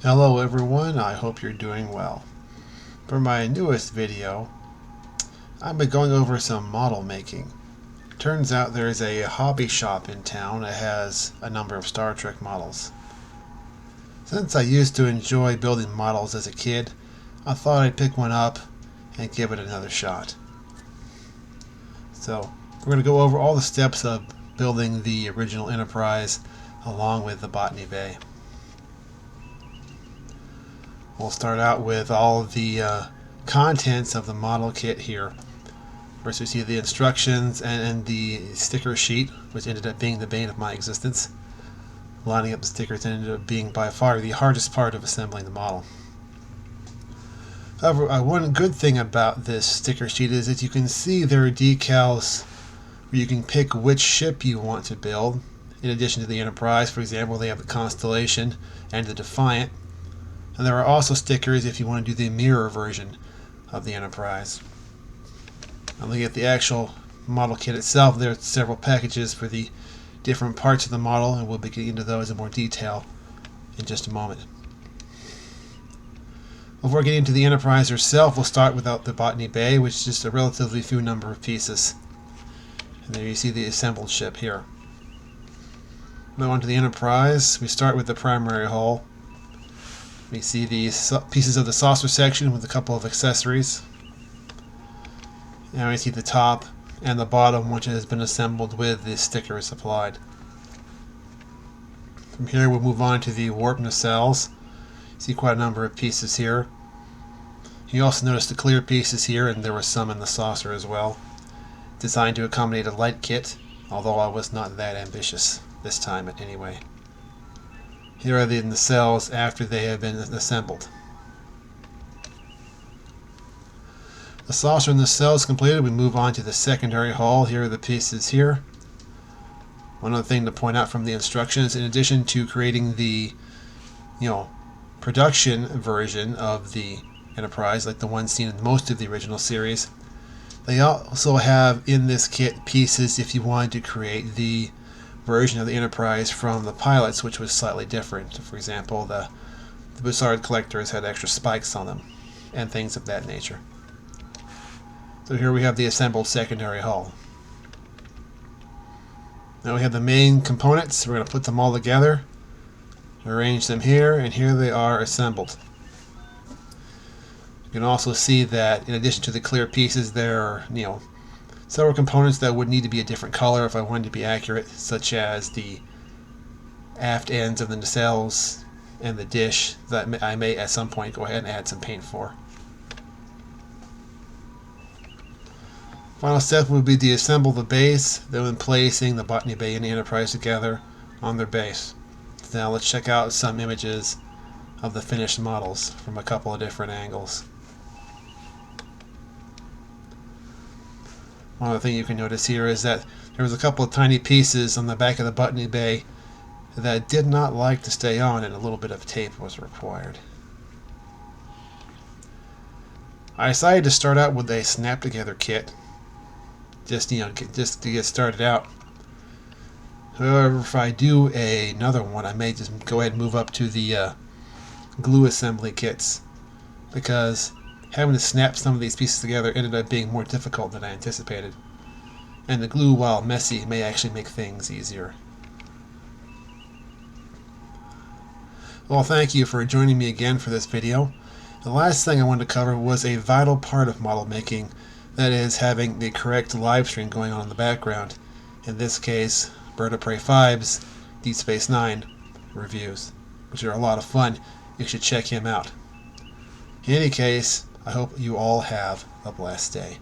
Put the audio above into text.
Hello everyone, I hope you're doing well. For my newest video, I've been going over some model making. Turns out there's a hobby shop in town that has a number of Star Trek models. Since I used to enjoy building models as a kid, I thought I'd pick one up and give it another shot. So, we're going to go over all the steps of building the original Enterprise along with the Botany Bay. We'll start out with all of the contents of the model kit here. First we see the instructions and the sticker sheet, which ended up being the bane of my existence. Lining up the stickers ended up being by far the hardest part of assembling the model. However, one good thing about this sticker sheet is that you can see there are decals where you can pick which ship you want to build. In addition to the Enterprise, for example, they have the Constellation and the Defiant. And there are also stickers if you want to do the mirror version of the Enterprise. Now looking at the actual model kit itself, there are several packages for the different parts of the model, and we'll be getting into those in more detail in just a moment. Before getting to the Enterprise herself, we'll start with the Botany Bay, which is just a relatively few number of pieces. And there you see the assembled ship here. Now onto the Enterprise, we start with the primary hull. We see the pieces of the saucer section with a couple of accessories. And we see the top and the bottom, which has been assembled with the stickers applied. From here we'll move on to the warp nacelles. You see quite a number of pieces here. You also notice the clear pieces here, and there were some in the saucer as well. Designed to accommodate a light kit, although I was not that ambitious this time anyway. Here are the nacelles after they have been assembled. The saucer and nacelles completed, we move on to the secondary hull. Here are the pieces here. One other thing to point out from the instructions, in addition to creating the production version of the Enterprise, like the one seen in most of the original series, they also have in this kit pieces if you wanted to create the version of the Enterprise from the pilots, which was slightly different. For example, the Bussard collectors had extra spikes on them and things of that nature. So here we have the assembled secondary hull. Now we have the main components. We're going to put them all together, arrange them here, and here they are assembled. You can also see that in addition to the clear pieces, there are several components that would need to be a different color if I wanted to be accurate, such as the aft ends of the nacelles and the dish that I may at some point go ahead and add some paint for. Final step would be to assemble the base, then placing the Botany Bay and the Enterprise together on their base. So now let's check out some images of the finished models from a couple of different angles. One other thing you can notice here is that there was a couple of tiny pieces on the back of the Botany Bay that did not like to stay on, and a little bit of tape was required. I decided to start out with a snap together kit, just to get started out. However, if I do another one, I may just go ahead and move up to the glue assembly kits, because having to snap some of these pieces together ended up being more difficult than I anticipated. And the glue, while messy, may actually make things easier. Well, thank you for joining me again for this video. The last thing I wanted to cover was a vital part of model making, that is having the correct live stream going on in the background. In this case, Bird of Prey 5's Deep Space Nine reviews, which are a lot of fun. You should check him out. In any case, I hope you all have a blessed day.